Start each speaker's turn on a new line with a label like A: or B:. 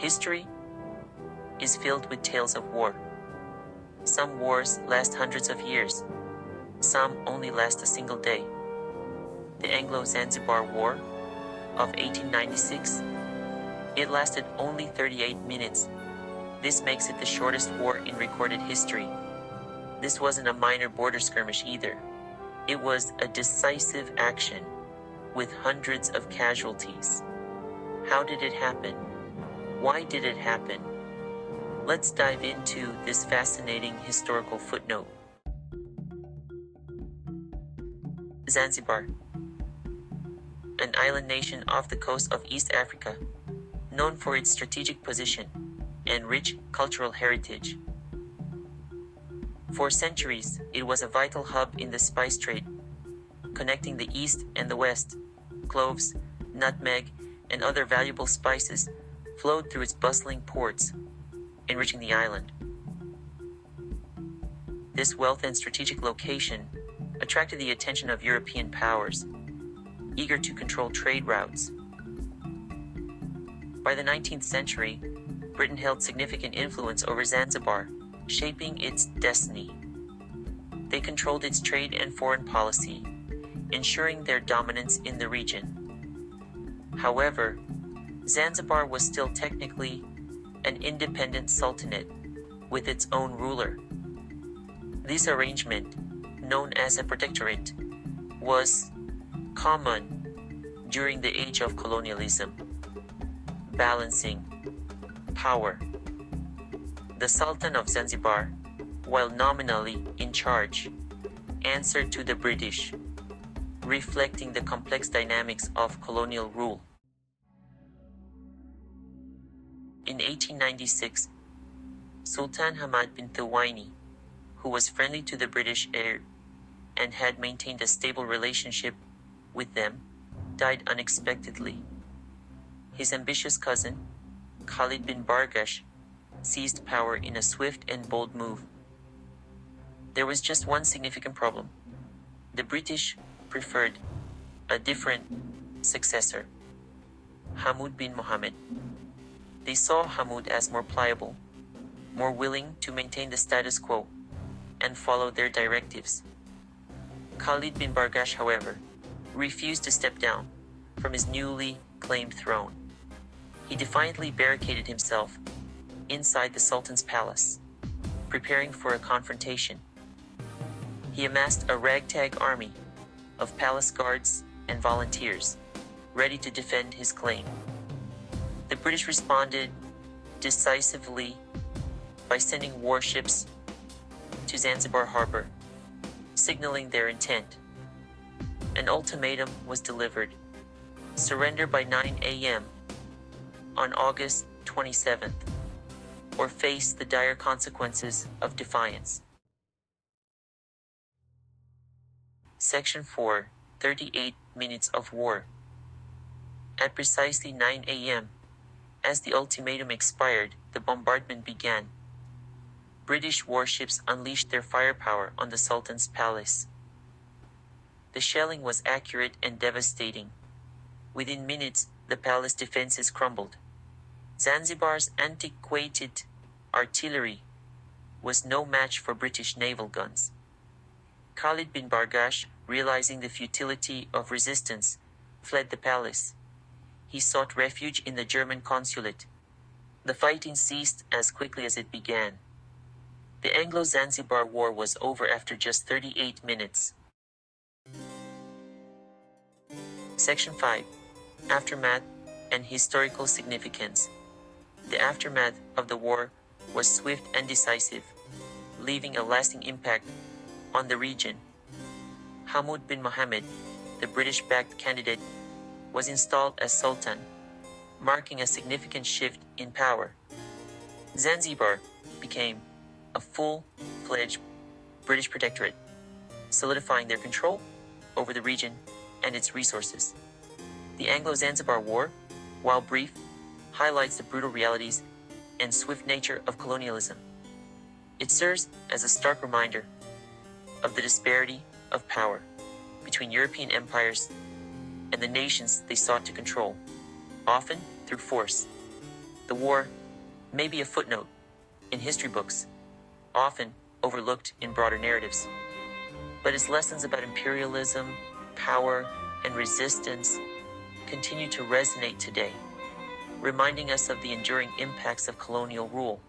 A: History is filled with tales of war. Some wars last hundreds of years, some only last a single day. The Anglo-Zanzibar War of 1896, it lasted only 38 minutes. This makes it the shortest war in recorded history. This wasn't a minor border skirmish either. It was a decisive action with hundreds of casualties. How did it happen? Why did it happen? Let's dive into this fascinating historical footnote. Zanzibar, an island nation off the coast of East Africa, known for its strategic position and rich cultural heritage. For centuries, it was a vital hub in the spice trade, connecting the East and the West. Cloves, nutmeg, and other valuable spices flowed through its bustling ports, enriching the island. This wealth and strategic location attracted the attention of European powers, eager to control trade routes. By the 19th century, Britain held significant influence over Zanzibar, shaping its destiny. They controlled its trade and foreign policy, ensuring their dominance in the region. However, Zanzibar was still technically an independent sultanate with its own ruler. This arrangement, known as a protectorate, was common during the age of colonialism, balancing power. The Sultan of Zanzibar, while nominally in charge, answered to the British, reflecting the complex dynamics of colonial rule. In 1896, Sultan Hamad bin Thuwaini, who was friendly to the British heir and had maintained a stable relationship with them, died unexpectedly. His ambitious cousin, Khalid bin Bargash, seized power in a swift and bold move. There was just one significant problem. The British preferred a different successor, Hamud bin Mohammed. They saw Hamud as more pliable, more willing to maintain the status quo and follow their directives. Khalid bin Bargash, however, refused to step down from his newly claimed throne. He defiantly barricaded himself inside the Sultan's palace, preparing for a confrontation. He amassed a ragtag army of palace guards and volunteers, ready to defend his claim. The British responded decisively by sending warships to Zanzibar harbor, signaling their intent. An ultimatum was delivered: surrender by 9 a.m. on August 27th, or face the dire consequences of defiance. Section 4, 38 Minutes of War. At precisely 9 a.m., as the ultimatum expired, the bombardment began. British warships unleashed their firepower on the Sultan's palace. The shelling was accurate and devastating. Within minutes, the palace defenses crumbled. Zanzibar's antiquated artillery was no match for British naval guns. Khalid bin Bargash, realizing the futility of resistance, fled the palace. He sought refuge in the German consulate. The fighting ceased as quickly as it began. The Anglo-Zanzibar War was over after just 38 minutes. Section 5. Aftermath and Historical Significance. The aftermath of the war was swift and decisive, leaving a lasting impact on the region. Hamud bin Mohammed, the British-backed candidate, was installed as Sultan, marking a significant shift in power. Zanzibar became a full-fledged British protectorate, solidifying their control over the region and its resources. The Anglo-Zanzibar War, while brief, highlights the brutal realities and swift nature of colonialism. It serves as a stark reminder of the disparity of power between European empires and the nations they sought to control, often through force. The war may be a footnote in history books, often overlooked in broader narratives, but its lessons about imperialism, power, and resistance continue to resonate today, reminding us of the enduring impacts of colonial rule.